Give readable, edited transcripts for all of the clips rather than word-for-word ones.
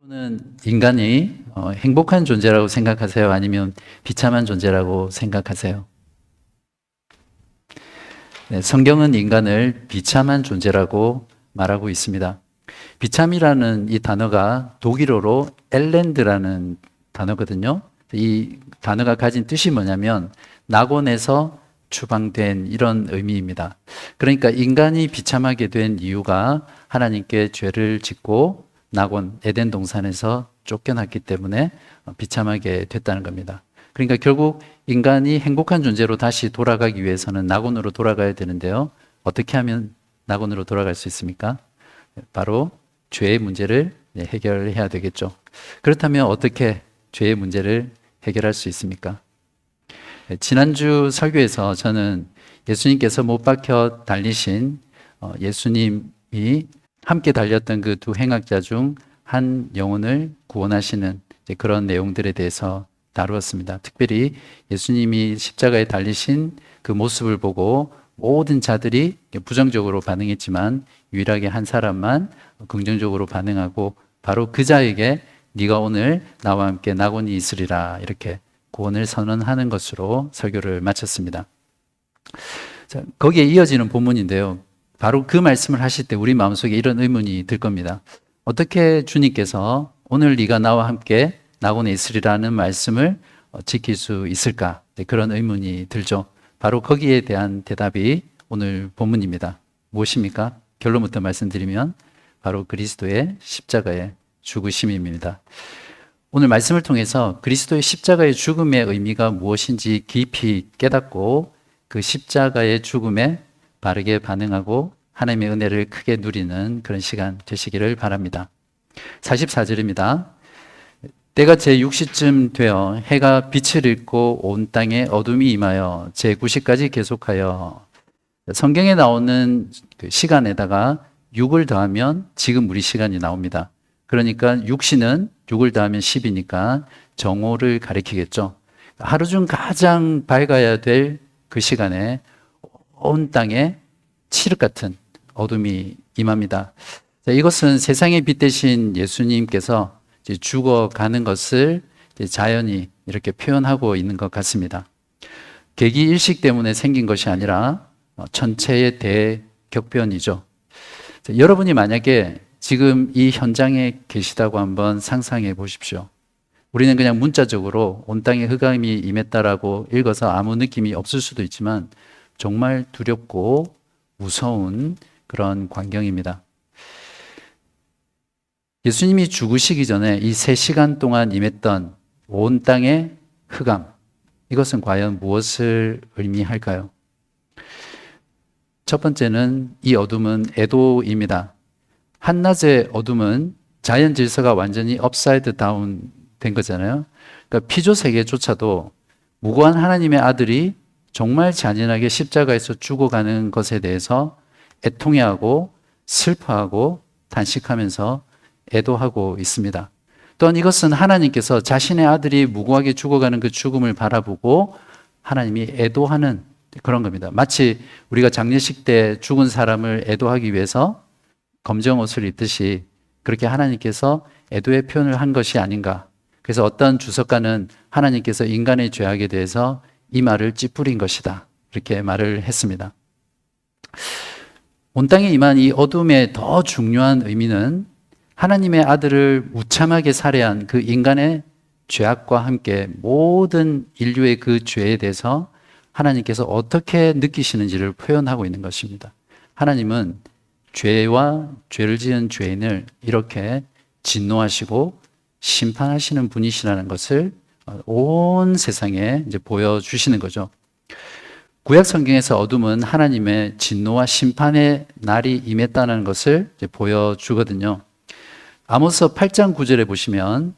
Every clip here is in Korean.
여러분은 인간이 행복한 존재라고 생각하세요? 아니면 비참한 존재라고 생각하세요? 네, 성경은 인간을 비참한 존재라고 말하고 있습니다. 비참이라는 이 단어가 독일어로 엘렌드라는 단어거든요. 이 단어가 가진 뜻이 뭐냐면 낙원에서 추방된 이런 의미입니다. 그러니까 인간이 비참하게 된 이유가 하나님께 죄를 짓고 낙원, 에덴 동산에서 쫓겨났기 때문에 비참하게 됐다는 겁니다. 그러니까 결국 인간이 행복한 존재로 다시 돌아가기 위해서는 낙원으로 돌아가야 되는데요. 어떻게 하면 낙원으로 돌아갈 수 있습니까? 바로 죄의 문제를 해결해야 되겠죠. 그렇다면 어떻게 죄의 문제를 해결할 수 있습니까? 지난주 설교에서 저는 예수님께서 못 박혀 달리신 예수님이 함께 달렸던 그 두 행악자 중 한 영혼을 구원하시는 그런 내용들에 대해서 다루었습니다. 특별히 예수님이 십자가에 달리신 그 모습을 보고 모든 자들이 부정적으로 반응했지만 유일하게 한 사람만 긍정적으로 반응하고 바로 그 자에게 네가 오늘 나와 함께 낙원이 있으리라 이렇게 구원을 선언하는 것으로 설교를 마쳤습니다. 자, 거기에 이어지는 본문인데요. 바로 그 말씀을 하실 때 우리 마음속에 이런 의문이 들 겁니다. 어떻게 주님께서 오늘 네가 나와 함께 낙원에 있으리라는 말씀을 지킬 수 있을까? 그런 의문이 들죠. 바로 거기에 대한 대답이 오늘 본문입니다. 무엇입니까? 결론부터 말씀드리면 바로 그리스도의 십자가의 죽으심입니다. 오늘 말씀을 통해서 그리스도의 십자가의 죽음의 의미가 무엇인지 깊이 깨닫고 그 십자가의 죽음에 바르게 반응하고 하나님의 은혜를 크게 누리는 그런 시간 되시기를 바랍니다. 44절입니다. 때가 제6시쯤 되어 해가 빛을 잃고 온 땅에 어둠이 임하여 제9시까지 계속하여 성경에 나오는 그 시간에다가 6을 더하면 지금 우리 시간이 나옵니다. 그러니까 6시는 6을 더하면 10이니까 정오를 가리키겠죠. 하루 중 가장 밝아야 될 그 시간에 온 땅에 칠흑 같은 어둠이 임합니다. 자, 이것은 세상의 빛 대신 예수님께서 이제 죽어가는 것을 이제 자연히 이렇게 표현하고 있는 것 같습니다. 계기 일식 때문에 생긴 것이 아니라 천체의 대격변이죠. 자, 여러분이 만약에 지금 이 현장에 계시다고 한번 상상해 보십시오. 우리는 그냥 문자적으로 온 땅에 흑암이 임했다라고 읽어서 아무 느낌이 없을 수도 있지만 정말 두렵고 무서운 그런 광경입니다. 예수님이 죽으시기 전에 이 3시간 동안 임했던 온 땅의 흑암, 이것은 과연 무엇을 의미할까요? 첫 번째는 이 어둠은 애도입니다. 한낮의 어둠은 자연 질서가 완전히 업사이드 다운 된 거잖아요. 그러니까 피조 세계조차도 무고한 하나님의 아들이 정말 잔인하게 십자가에서 죽어가는 것에 대해서 애통해하고 슬퍼하고 단식하면서 애도하고 있습니다. 또한 이것은 하나님께서 자신의 아들이 무고하게 죽어가는 그 죽음을 바라보고 하나님이 애도하는 그런 겁니다. 마치 우리가 장례식 때 죽은 사람을 애도하기 위해서 검정 옷을 입듯이 그렇게 하나님께서 애도의 표현을 한 것이 아닌가. 그래서 어떤 주석가는 하나님께서 인간의 죄악에 대해서 이 말을 찌푸린 것이다. 이렇게 말을 했습니다. 온 땅에 임한 이 어둠의 더 중요한 의미는 하나님의 아들을 무참하게 살해한 그 인간의 죄악과 함께 모든 인류의 그 죄에 대해서 하나님께서 어떻게 느끼시는지를 표현하고 있는 것입니다. 하나님은 죄와 죄를 지은 죄인을 이렇게 진노하시고 심판하시는 분이시라는 것을 온 세상에 이제 보여주시는 거죠. 구약 성경에서 어둠은 하나님의 진노와 심판의 날이 임했다는 것을 이제 보여주거든요. 아모스 8장 9절에 보시면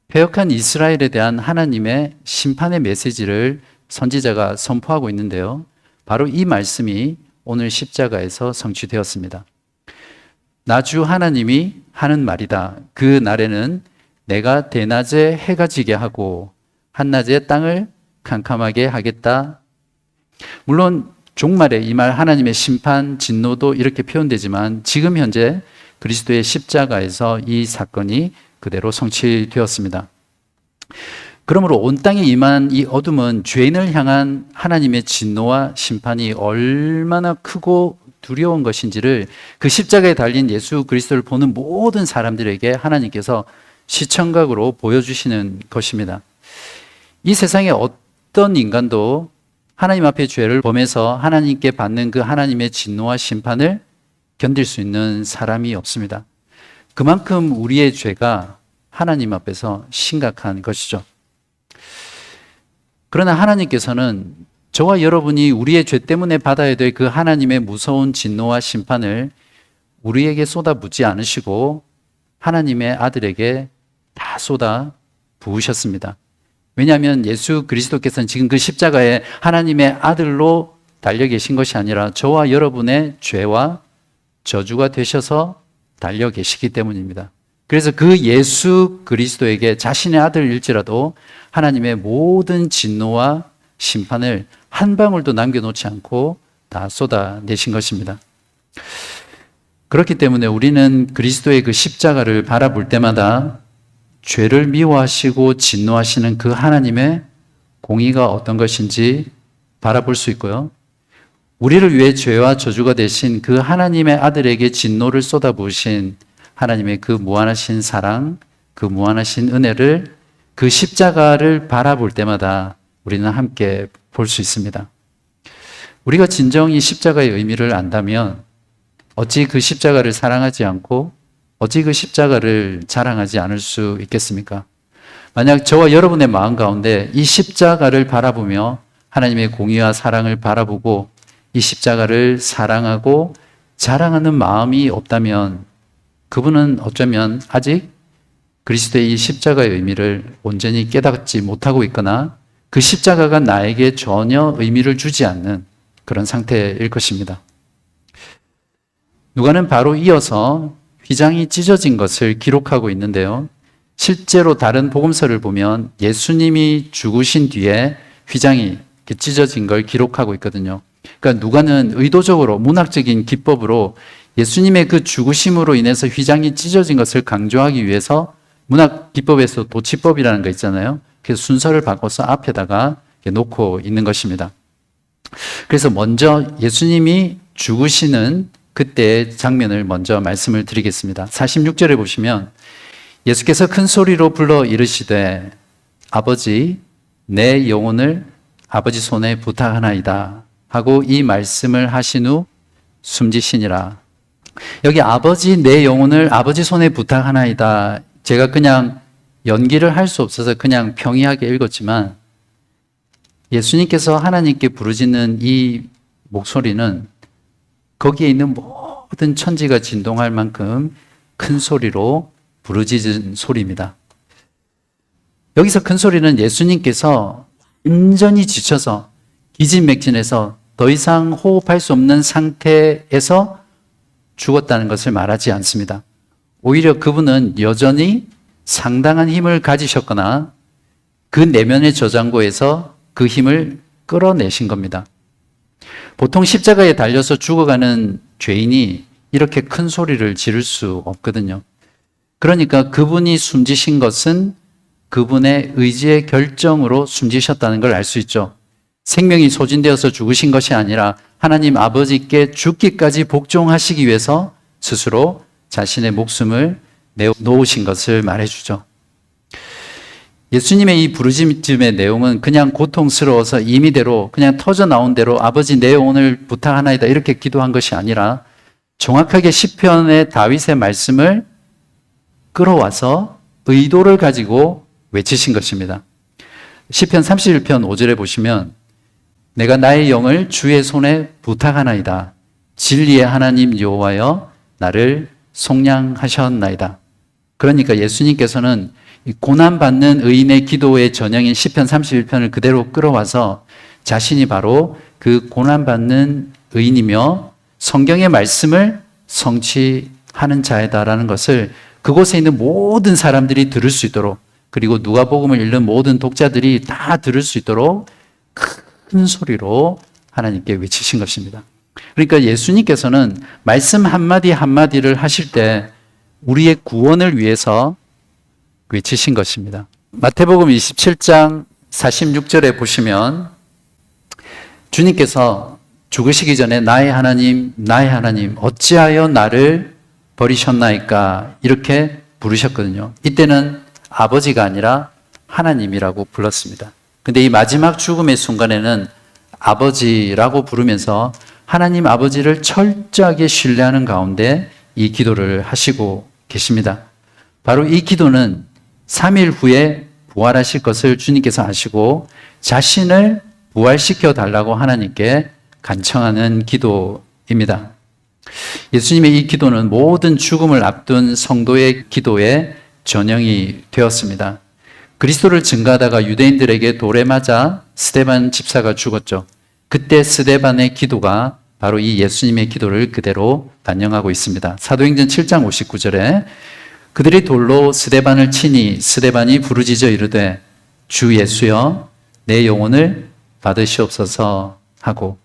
패역한 이스라엘에 대한 하나님의 심판의 메시지를 선지자가 선포하고 있는데요. 바로 이 말씀이 오늘 십자가에서 성취되었습니다. 나 주 하나님이 하는 말이다. 그 날에는 내가 대낮에 해가 지게 하고 한낮에 땅을 캄캄하게 하겠다. 물론 종말에 이 말 하나님의 심판, 진노도 이렇게 표현되지만 지금 현재 그리스도의 십자가에서 이 사건이 그대로 성취되었습니다. 그러므로 온 땅에 임한 이 어둠은 죄인을 향한 하나님의 진노와 심판이 얼마나 크고 두려운 것인지를 그 십자가에 달린 예수 그리스도를 보는 모든 사람들에게 하나님께서 시청각으로 보여주시는 것입니다. 이 세상에 어떤 인간도 하나님 앞에 죄를 범해서 하나님께 받는 그 하나님의 진노와 심판을 견딜 수 있는 사람이 없습니다. 그만큼 우리의 죄가 하나님 앞에서 심각한 것이죠. 그러나 하나님께서는 저와 여러분이 우리의 죄 때문에 받아야 될 그 하나님의 무서운 진노와 심판을 우리에게 쏟아붓지 않으시고 하나님의 아들에게 다 쏟아 부으셨습니다. 왜냐하면 예수 그리스도께서는 지금 그 십자가에 하나님의 아들로 달려 계신 것이 아니라 저와 여러분의 죄와 저주가 되셔서 달려 계시기 때문입니다. 그래서 그 예수 그리스도에게 자신의 아들일지라도 하나님의 모든 진노와 심판을 한 방울도 남겨놓지 않고 다 쏟아내신 것입니다. 그렇기 때문에 우리는 그리스도의 그 십자가를 바라볼 때마다 죄를 미워하시고 진노하시는 그 하나님의 공의가 어떤 것인지 바라볼 수 있고요. 우리를 위해 죄와 저주가 되신 그 하나님의 아들에게 진노를 쏟아부으신 하나님의 그 무한하신 사랑, 그 무한하신 은혜를 그 십자가를 바라볼 때마다 우리는 함께 볼 수 있습니다. 우리가 진정히 십자가의 의미를 안다면 어찌 그 십자가를 사랑하지 않고 어찌 그 십자가를 자랑하지 않을 수 있겠습니까? 만약 저와 여러분의 마음 가운데 이 십자가를 바라보며 하나님의 공의와 사랑을 바라보고 이 십자가를 사랑하고 자랑하는 마음이 없다면 그분은 어쩌면 아직 그리스도의 이 십자가의 의미를 온전히 깨닫지 못하고 있거나 그 십자가가 나에게 전혀 의미를 주지 않는 그런 상태일 것입니다. 누가는 바로 이어서 휘장이 찢어진 것을 기록하고 있는데요. 실제로 다른 복음서를 보면 예수님이 죽으신 뒤에 휘장이 찢어진 걸 기록하고 있거든요. 그러니까 누가는 의도적으로 문학적인 기법으로 예수님의 그 죽으심으로 인해서 휘장이 찢어진 것을 강조하기 위해서 문학 기법에서 도치법이라는 거 있잖아요. 그래서 순서를 바꿔서 앞에다가 놓고 있는 것입니다. 그래서 먼저 예수님이 죽으시는 그때의 장면을 먼저 말씀을 드리겠습니다. 46절에 보시면 예수께서 큰 소리로 불러 이르시되 아버지 내 영혼을 아버지 손에 부탁하나이다 하고 이 말씀을 하신 후 숨지시니라. 여기 아버지 내 영혼을 아버지 손에 부탁하나이다. 제가 그냥 연기를 할 수 없어서 그냥 평이하게 읽었지만 예수님께서 하나님께 부르짖는 이 목소리는 거기에 있는 모든 천지가 진동할 만큼 큰 소리로 부르짖은 소리입니다. 여기서 큰 소리는 예수님께서 완전히 지쳐서 기진맥진해서 더 이상 호흡할 수 없는 상태에서 죽었다는 것을 말하지 않습니다. 오히려 그분은 여전히 상당한 힘을 가지셨거나 그 내면의 저장고에서 그 힘을 끌어내신 겁니다. 보통 십자가에 달려서 죽어가는 죄인이 이렇게 큰 소리를 지를 수 없거든요. 그러니까 그분이 숨지신 것은 그분의 의지의 결정으로 숨지셨다는 걸 알 수 있죠. 생명이 소진되어서 죽으신 것이 아니라 하나님 아버지께 죽기까지 복종하시기 위해서 스스로 자신의 목숨을 내놓으신 것을 말해주죠. 예수님의 이 부르짖음의 내용은 그냥 고통스러워서 임의대로 그냥 터져 나온 대로 아버지 내 영혼을 부탁하나이다 이렇게 기도한 것이 아니라 정확하게 시편의 다윗의 말씀을 끌어와서 의도를 가지고 외치신 것입니다. 시편 31편 5절에 보시면 내가 나의 영을 주의 손에 부탁하나이다. 진리의 하나님 여호와여 나를 속량하셨나이다. 그러니까 예수님께서는 고난받는 의인의 기도의 전형인 시편 31편을 그대로 끌어와서 자신이 바로 그 고난받는 의인이며 성경의 말씀을 성취하는 자이다라는 것을 그곳에 있는 모든 사람들이 들을 수 있도록 그리고 누가복음을 읽는 모든 독자들이 다 들을 수 있도록 큰 소리로 하나님께 외치신 것입니다. 그러니까 예수님께서는 말씀 한마디 한마디를 하실 때 우리의 구원을 위해서 외치신 것입니다. 마태복음 27장 46절에 보시면 주님께서 죽으시기 전에 나의 하나님, 나의 하나님, 어찌하여 나를 버리셨나이까 이렇게 부르셨거든요. 이때는 아버지가 아니라 하나님이라고 불렀습니다. 근데 이 마지막 죽음의 순간에는 아버지라고 부르면서 하나님 아버지를 철저하게 신뢰하는 가운데 이 기도를 하시고 계십니다. 바로 이 기도는 3일 후에 부활하실 것을 주님께서 아시고 자신을 부활시켜 달라고 하나님께 간청하는 기도입니다. 예수님의 이 기도는 모든 죽음을 앞둔 성도의 기도의 전형이 되었습니다. 그리스도를 증거하다가 유대인들에게 돌에 맞아 스데반 집사가 죽었죠. 그때 스데반의 기도가 바로 이 예수님의 기도를 그대로 반영하고 있습니다. 사도행전 7장 59절에 그들이 돌로 스데반을 치니 스데반이 부르짖어 이르되 주 예수여 내 영혼을 받으시옵소서 하고,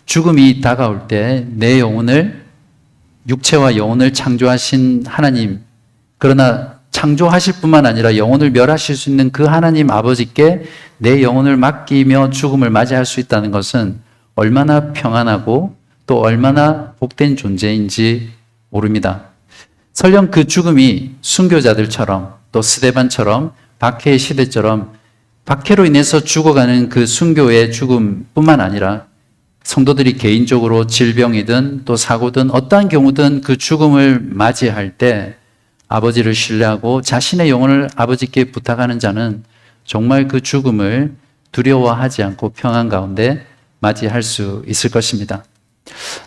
죽음이 다가올 때 내 영혼을, 육체와 영혼을 창조하신 하나님, 그러나 창조하실 뿐만 아니라 영혼을 멸하실 수 있는 그 하나님 아버지께 내 영혼을 맡기며 죽음을 맞이할 수 있다는 것은 얼마나 평안하고 또 얼마나 복된 존재인지 모릅니다. 설령 그 죽음이 순교자들처럼 또 스데반처럼 박해의 시대처럼 박해로 인해서 죽어가는 그 순교의 죽음뿐만 아니라 성도들이 개인적으로 질병이든 또 사고든 어떠한 경우든 그 죽음을 맞이할 때 아버지를 신뢰하고 자신의 영혼을 아버지께 부탁하는 자는 정말 그 죽음을 두려워하지 않고 평안 가운데 맞이할 수 있을 것입니다.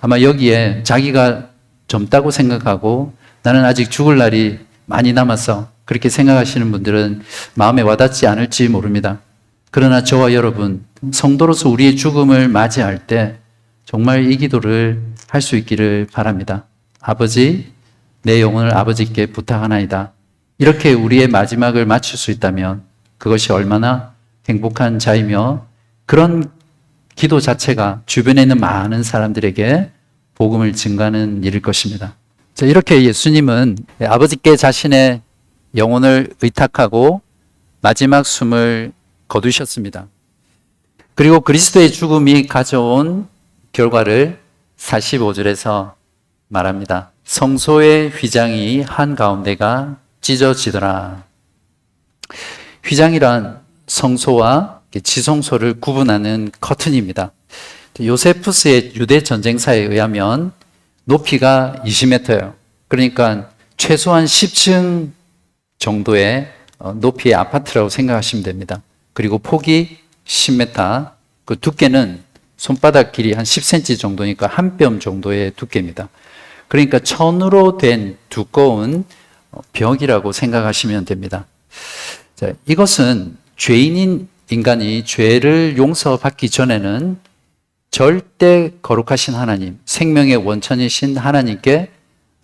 아마 여기에 자기가 젊다고 생각하고 나는 아직 죽을 날이 많이 남았어 그렇게 생각하시는 분들은 마음에 와닿지 않을지 모릅니다. 그러나 저와 여러분, 성도로서 우리의 죽음을 맞이할 때 정말 이 기도를 할 수 있기를 바랍니다. 아버지, 내 영혼을 아버지께 부탁하나이다. 이렇게 우리의 마지막을 맞출 수 있다면 그것이 얼마나 행복한 자이며 그런 기도 자체가 주변에 있는 많은 사람들에게 복음을 증가하는 일일 것입니다. 자, 이렇게 예수님은 아버지께 자신의 영혼을 의탁하고 마지막 숨을 거두셨습니다. 그리고 그리스도의 죽음이 가져온 결과를 45절에서 말합니다. 성소의 휘장이 한가운데가 찢어지더라. 휘장이란 성소와 지성소를 구분하는 커튼입니다. 요세푸스의 유대 전쟁사에 의하면 높이가 20m예요. 그러니까 최소한 10층 정도의 높이의 아파트라고 생각하시면 됩니다. 그리고 폭이 10m, 그 두께는 손바닥 길이 한 10cm 정도니까 한 뼘 정도의 두께입니다. 그러니까 천으로 된 두꺼운 벽이라고 생각하시면 됩니다. 자, 이것은 죄인인 인간이 죄를 용서받기 전에는 절대 거룩하신 하나님, 생명의 원천이신 하나님께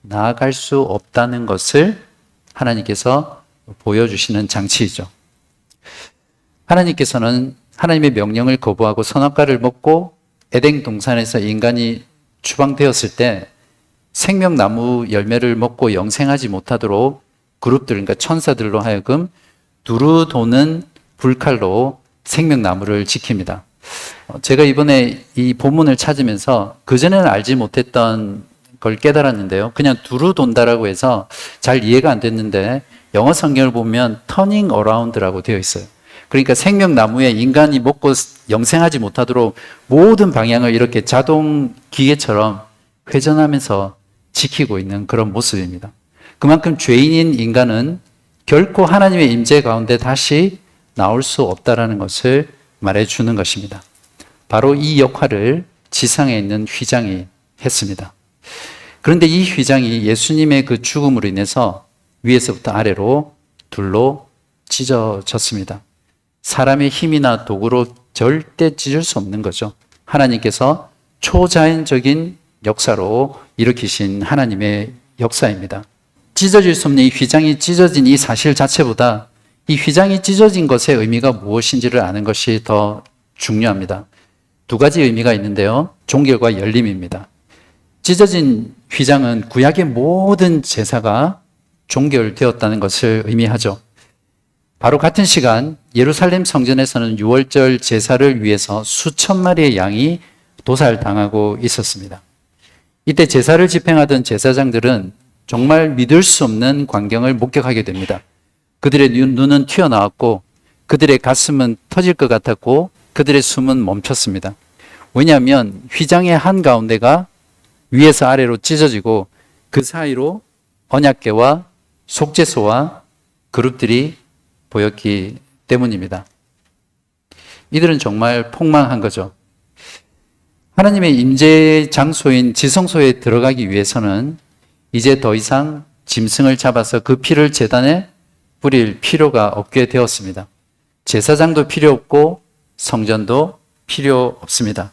나아갈 수 없다는 것을 하나님께서 보여주시는 장치이죠. 하나님께서는 하나님의 명령을 거부하고 선악과를 먹고 에덴 동산에서 인간이 추방되었을 때 생명나무 열매를 먹고 영생하지 못하도록 그룹들, 그러니까 천사들로 하여금 두루 도는 불칼로 생명나무를 지킵니다. 제가 이번에 이 본문을 찾으면서 그전에는 알지 못했던 걸 깨달았는데요. 그냥 두루 돈다라고 해서 잘 이해가 안 됐는데 영어 성경을 보면 turning around라고 되어 있어요. 그러니까 생명나무에 인간이 먹고 영생하지 못하도록 모든 방향을 이렇게 자동 기계처럼 회전하면서 지키고 있는 그런 모습입니다. 그만큼 죄인인 인간은 결코 하나님의 임재 가운데 다시 나올 수 없다라는 것을 말해주는 것입니다. 바로 이 역할을 지상에 있는 휘장이 했습니다. 그런데 이 휘장이 예수님의 그 죽음으로 인해서 위에서부터 아래로 둘로 찢어졌습니다. 사람의 힘이나 도구로 절대 찢을 수 없는 거죠. 하나님께서 초자연적인 역사로 일으키신 하나님의 역사입니다. 찢어질 수 없는 이 휘장이 찢어진 이 사실 자체보다 이 휘장이 찢어진 것의 의미가 무엇인지를 아는 것이 더 중요합니다. 두 가지 의미가 있는데요. 종결과 열림입니다. 찢어진 휘장은 구약의 모든 제사가 종결되었다는 것을 의미하죠. 바로 같은 시간 예루살렘 성전에서는 유월절 제사를 위해서 수천 마리의 양이 도살당하고 있었습니다. 이때 제사를 집행하던 제사장들은 정말 믿을 수 없는 광경을 목격하게 됩니다. 그들의 눈은 튀어나왔고 그들의 가슴은 터질 것 같았고 그들의 숨은 멈췄습니다. 왜냐하면 휘장의 한가운데가 위에서 아래로 찢어지고 그 사이로 언약궤와 속죄소와 그룹들이 보였기 때문입니다. 이들은 정말 폭망한 거죠. 하나님의 임재 장소인 지성소에 들어가기 위해서는 이제 더 이상 짐승을 잡아서 그 피를 제단에 뿌릴 필요가 없게 되었습니다. 제사장도 필요 없고 성전도 필요 없습니다.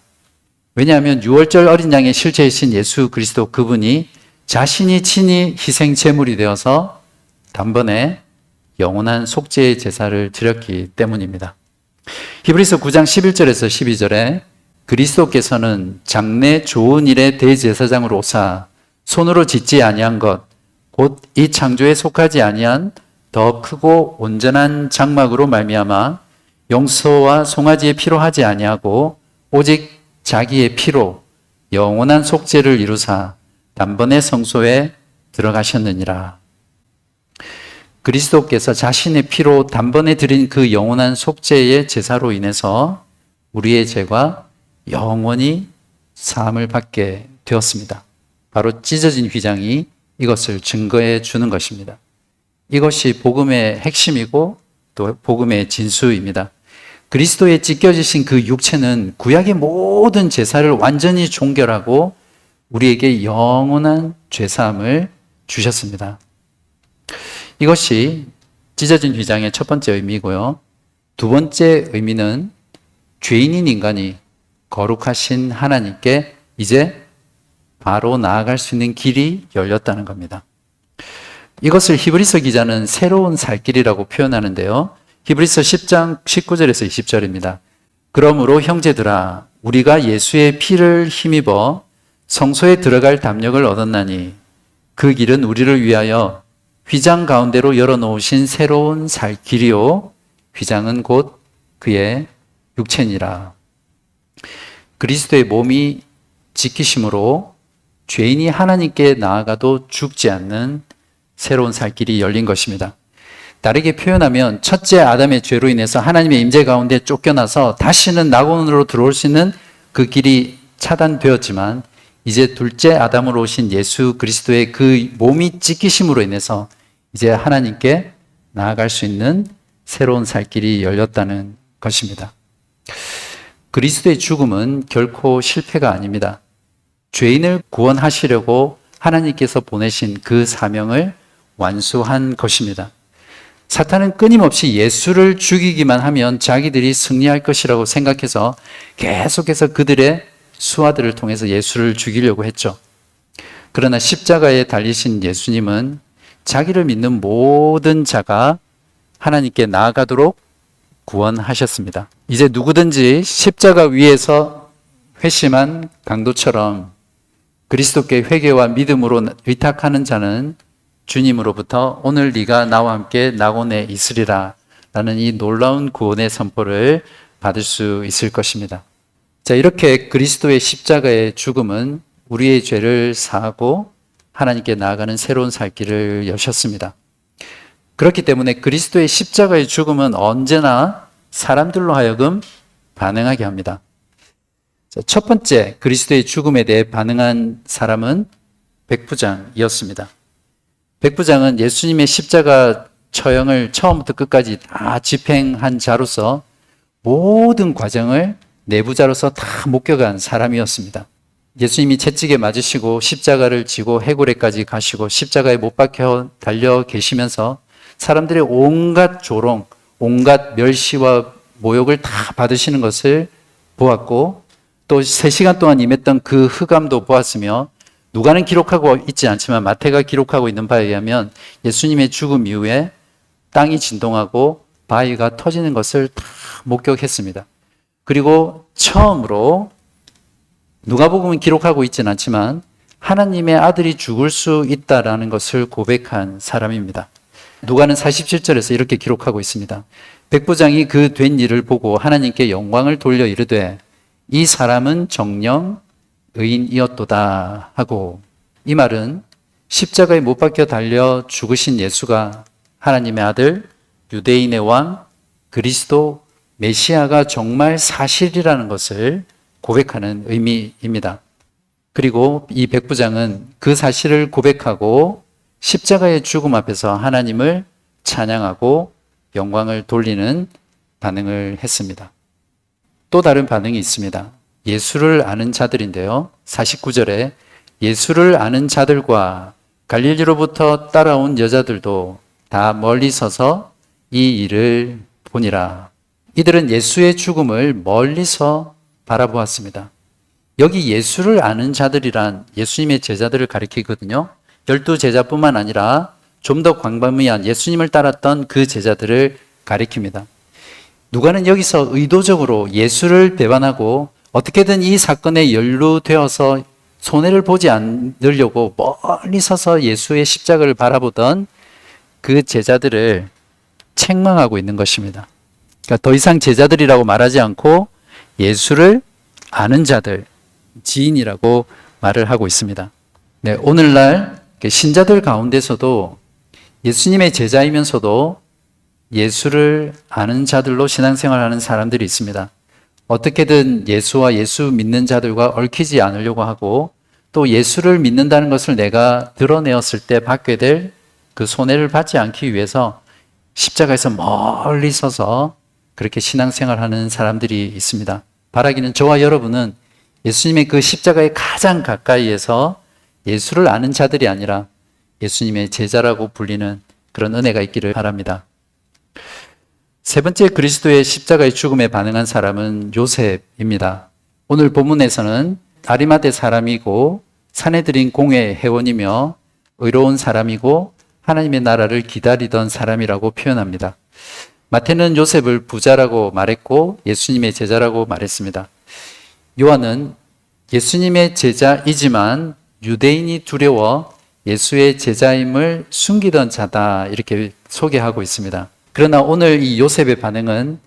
왜냐하면 유월절 어린 양의 실체이신 예수 그리스도 그분이 자신이 친히 희생 제물이 되어서 단번에 영원한 속죄의 제사를 드렸기 때문입니다. 히브리서 9장 11절에서 12절에 그리스도께서는 장래 좋은 일의 대제사장으로 오사 손으로 짓지 아니한 것 곧 이 창조에 속하지 아니한 더 크고 온전한 장막으로 말미암아 용서와 송아지의 피로 하지 아니하고 오직 자기의 피로 영원한 속죄를 이루사 단번에 성소에 들어가셨느니라. 그리스도께서 자신의 피로 단번에 드린 그 영원한 속죄의 제사로 인해서 우리의 죄가 영원히 사함을 받게 되었습니다. 바로 찢어진 휘장이 이것을 증거해 주는 것입니다. 이것이 복음의 핵심이고 또 복음의 진수입니다. 그리스도에 찢겨지신 그 육체는 구약의 모든 제사를 완전히 종결하고 우리에게 영원한 죄사함을 주셨습니다. 이것이 찢어진 휘장의 첫 번째 의미고요. 두 번째 의미는 죄인인 인간이 거룩하신 하나님께 이제 바로 나아갈 수 있는 길이 열렸다는 겁니다. 이것을 히브리서 기자는 새로운 살 길이라고 표현하는데요. 히브리서 10장 19절에서 20절입니다. 그러므로 형제들아 우리가 예수의 피를 힘입어 성소에 들어갈 담력을 얻었나니 그 길은 우리를 위하여 휘장 가운데로 열어놓으신 새로운 살 길이요 휘장은 곧 그의 육체니라. 그리스도의 몸이 지키심으로 죄인이 하나님께 나아가도 죽지 않는 새로운 살 길이 열린 것입니다. 다르게 표현하면 첫째 아담의 죄로 인해서 하나님의 임재 가운데 쫓겨나서 다시는 낙원으로 들어올 수 있는 그 길이 차단되었지만 이제 둘째 아담으로 오신 예수 그리스도의 그 몸이 찢기심으로 인해서 이제 하나님께 나아갈 수 있는 새로운 살 길이 열렸다는 것입니다. 그리스도의 죽음은 결코 실패가 아닙니다. 죄인을 구원하시려고 하나님께서 보내신 그 사명을 완수한 것입니다. 사탄은 끊임없이 예수를 죽이기만 하면 자기들이 승리할 것이라고 생각해서 계속해서 그들의 수하들을 통해서 예수를 죽이려고 했죠. 그러나 십자가에 달리신 예수님은 자기를 믿는 모든 자가 하나님께 나아가도록 구원하셨습니다. 이제 누구든지 십자가 위에서 회심한 강도처럼 그리스도께 회개와 믿음으로 의탁하는 자는 주님으로부터 오늘 네가 나와 함께 낙원에 있으리라 라는 이 놀라운 구원의 선포를 받을 수 있을 것입니다. 자, 이렇게 그리스도의 십자가의 죽음은 우리의 죄를 사하고 하나님께 나아가는 새로운 살 길을 여셨습니다. 그렇기 때문에 그리스도의 십자가의 죽음은 언제나 사람들로 하여금 반응하게 합니다. 자, 첫 번째 그리스도의 죽음에 대해 반응한 사람은 백부장이었습니다. 백부장은 예수님의 십자가 처형을 처음부터 끝까지 다 집행한 자로서 모든 과정을 내부자로서 다 목격한 사람이었습니다. 예수님이 채찍에 맞으시고 십자가를 지고 해골에까지 가시고 십자가에 못 박혀 달려 계시면서 사람들의 온갖 조롱, 온갖 멸시와 모욕을 다 받으시는 것을 보았고 또 3시간 동안 임했던 그 흑암도 보았으며 누가는 기록하고 있지 않지만 마태가 기록하고 있는 바에 의하면 예수님의 죽음 이후에 땅이 진동하고 바위가 터지는 것을 다 목격했습니다. 그리고 처음으로 누가복음은 기록하고 있지는 않지만 하나님의 아들이 죽을 수 있다라는 것을 고백한 사람입니다. 누가는 47절에서 이렇게 기록하고 있습니다. 백부장이 그 된 일을 보고 하나님께 영광을 돌려 이르되 이 사람은 정녕 의인이었도다 하고, 이 말은 십자가에 못 박혀 달려 죽으신 예수가 하나님의 아들, 유대인의 왕, 그리스도, 메시아가 정말 사실이라는 것을 고백하는 의미입니다. 그리고 이 백부장은 그 사실을 고백하고 십자가의 죽음 앞에서 하나님을 찬양하고 영광을 돌리는 반응을 했습니다. 또 다른 반응이 있습니다. 예수를 아는 자들인데요. 49절에 예수를 아는 자들과 갈릴리로부터 따라온 여자들도 다 멀리 서서 이 일을 보니라. 이들은 예수의 죽음을 멀리서 바라보았습니다. 여기 예수를 아는 자들이란 예수님의 제자들을 가리키거든요. 12제자뿐만 아니라 좀 더 광범위한 예수님을 따랐던 그 제자들을 가리킵니다. 누가는 여기서 의도적으로 예수를 배반하고 어떻게든 이 사건에 연루되어서 손해를 보지 않으려고 멀리 서서 예수의 십자가를 바라보던 그 제자들을 책망하고 있는 것입니다. 그러니까 더 이상 제자들이라고 말하지 않고 예수를 아는 자들, 지인이라고 말을 하고 있습니다. 네, 오늘날 신자들 가운데서도 예수님의 제자이면서도 예수를 아는 자들로 신앙생활하는 사람들이 있습니다. 어떻게든 예수와 예수 믿는 자들과 얽히지 않으려고 하고, 또 예수를 믿는다는 것을 내가 드러내었을 때 받게 될 그 손해를 받지 않기 위해서 십자가에서 멀리 서서 그렇게 신앙생활하는 사람들이 있습니다. 바라기는 저와 여러분은 예수님의 그 십자가에 가장 가까이에서 예수를 아는 자들이 아니라 예수님의 제자라고 불리는 그런 은혜가 있기를 바랍니다. 세 번째, 그리스도의 십자가의 죽음에 반응한 사람은 요셉입니다. 오늘 본문에서는 아리마대 사람이고 산헤드린 공회 회원이며 의로운 사람이고 하나님의 나라를 기다리던 사람이라고 표현합니다. 마태는 요셉을 부자라고 말했고 예수님의 제자라고 말했습니다. 요한은 예수님의 제자이지만 유대인이 두려워 예수의 제자임을 숨기던 자다, 이렇게 소개하고 있습니다. 그러나 오늘 이 요셉의 반응은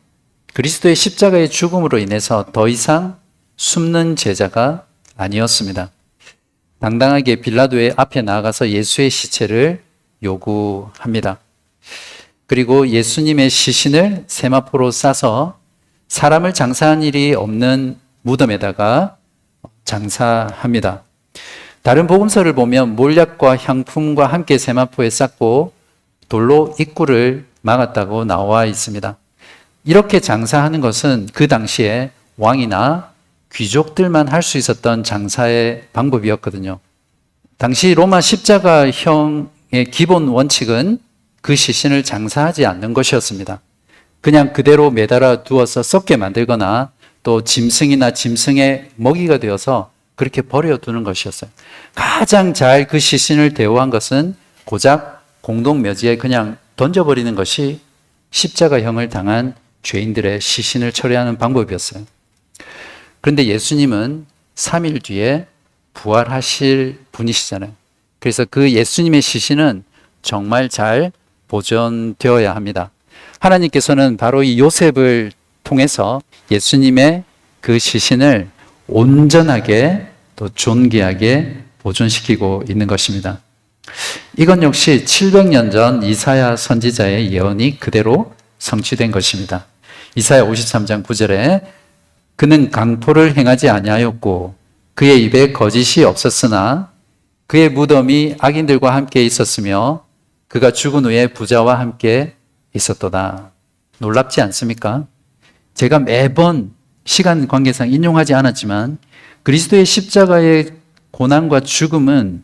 그리스도의 십자가의 죽음으로 인해서 더 이상 숨는 제자가 아니었습니다. 당당하게 빌라도의 앞에 나아가서 예수의 시체를 요구합니다. 그리고 예수님의 시신을 세마포로 싸서 사람을 장사한 일이 없는 무덤에다가 장사합니다. 다른 복음서를 보면 몰약과 향품과 함께 세마포에 쌌고 돌로 입구를 막았다고 나와 있습니다. 이렇게 장사하는 것은 그 당시에 왕이나 귀족들만 할 수 있었던 장사의 방법이었거든요. 당시 로마 십자가형의 기본 원칙은 그 시신을 장사하지 않는 것이었습니다. 그냥 그대로 매달아 두어서 썩게 만들거나 또 짐승이나 짐승의 먹이가 되어서 그렇게 버려두는 것이었어요. 가장 잘 그 시신을 대우한 것은 고작 공동묘지에 그냥 던져버리는 것이 십자가형을 당한 죄인들의 시신을 처리하는 방법이었어요. 그런데 예수님은 3일 뒤에 부활하실 분이시잖아요. 그래서 그 예수님의 시신은 정말 잘 보존되어야 합니다. 하나님께서는 바로 이 요셉을 통해서 예수님의 그 시신을 온전하게 또 존귀하게 보존시키고 있는 것입니다. 이건 역시 700년 전 이사야 선지자의 예언이 그대로 성취된 것입니다. 이사야 53장 9절에 그는 강포를 행하지 아니하였고 그의 입에 거짓이 없었으나 그의 무덤이 악인들과 함께 있었으며 그가 죽은 후에 부자와 함께 있었도다. 놀랍지 않습니까? 제가 매번 시간 관계상 인용하지 않았지만 그리스도의 십자가의 고난과 죽음은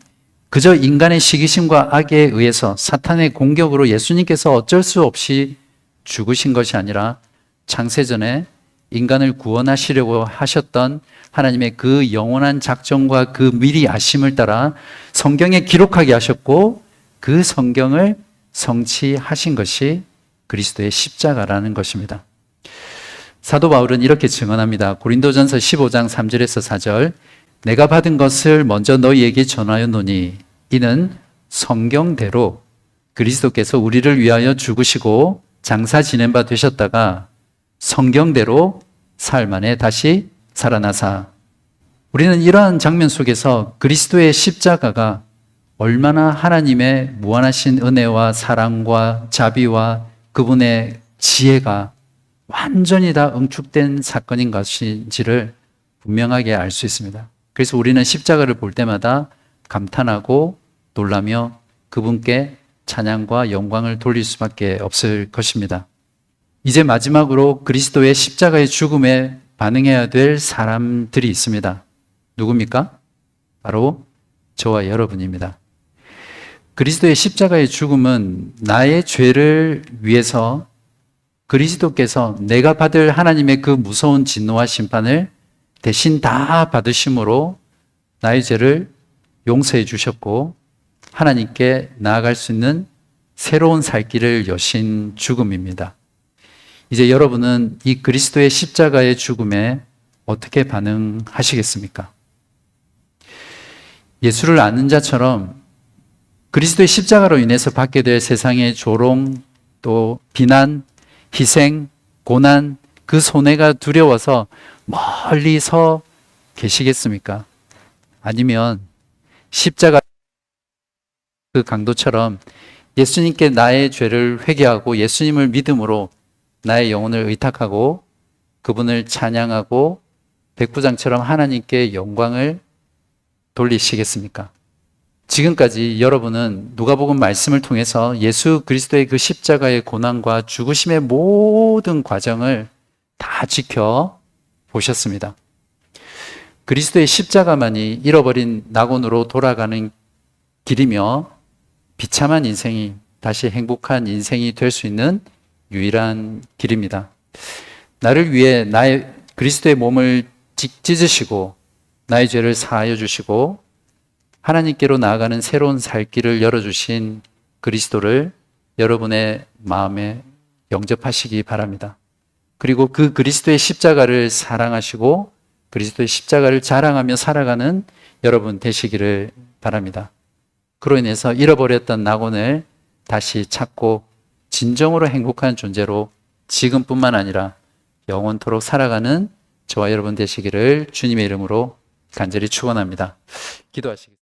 그저 인간의 시기심과 악에 의해서 사탄의 공격으로 예수님께서 어쩔 수 없이 죽으신 것이 아니라 창세전에 인간을 구원하시려고 하셨던 하나님의 그 영원한 작정과 그 미리 아심을 따라 성경에 기록하게 하셨고 그 성경을 성취하신 것이 그리스도의 십자가라는 것입니다. 사도 바울은 이렇게 증언합니다. 고린도전서 15장 3절에서 4절 내가 받은 것을 먼저 너희에게 전하였노니 이는 성경대로 그리스도께서 우리를 위하여 죽으시고 장사 지낸 바 되셨다가 성경대로 사흘 만에 다시 살아나사. 우리는 이러한 장면 속에서 그리스도의 십자가가 얼마나 하나님의 무한하신 은혜와 사랑과 자비와 그분의 지혜가 완전히 다 응축된 사건인 것인지를 분명하게 알 수 있습니다. 그래서 우리는 십자가를 볼 때마다 감탄하고 놀라며 그분께 찬양과 영광을 돌릴 수밖에 없을 것입니다. 이제 마지막으로 그리스도의 십자가의 죽음에 반응해야 될 사람들이 있습니다. 누굽니까? 바로 저와 여러분입니다. 그리스도의 십자가의 죽음은 나의 죄를 위해서 그리스도께서 내가 받을 하나님의 그 무서운 진노와 심판을 대신 다 받으심으로 나의 죄를 용서해 주셨고 하나님께 나아갈 수 있는 새로운 살 길을 여신 죽음입니다. 이제 여러분은 이 그리스도의 십자가의 죽음에 어떻게 반응하시겠습니까? 예수를 아는 자처럼 그리스도의 십자가로 인해서 받게 될 세상의 조롱, 또 비난, 희생, 고난, 그 손해가 두려워서 멀리 서 계시겠습니까? 아니면 십자가 그 강도처럼 예수님께 나의 죄를 회개하고 예수님을 믿음으로 나의 영혼을 의탁하고 그분을 찬양하고 백부장처럼 하나님께 영광을 돌리시겠습니까? 지금까지 여러분은 누가복음 말씀을 통해서 예수 그리스도의 그 십자가의 고난과 죽으심의 모든 과정을 다 지켜보셨습니다. 그리스도의 십자가만이 잃어버린 낙원으로 돌아가는 길이며 비참한 인생이 다시 행복한 인생이 될 수 있는 유일한 길입니다. 나를 위해 나의 그리스도의 몸을 찢으시고 나의 죄를 사하여 주시고 하나님께로 나아가는 새로운 살 길을 열어주신 그리스도를 여러분의 마음에 영접하시기 바랍니다. 그리고 그 그리스도의 십자가를 사랑하시고 그리스도의 십자가를 자랑하며 살아가는 여러분 되시기를 바랍니다. 그로 인해서 잃어버렸던 낙원을 다시 찾고 진정으로 행복한 존재로 지금뿐만 아니라 영원토록 살아가는 저와 여러분 되시기를 주님의 이름으로 간절히 축원합니다. 기도하시겠습니다.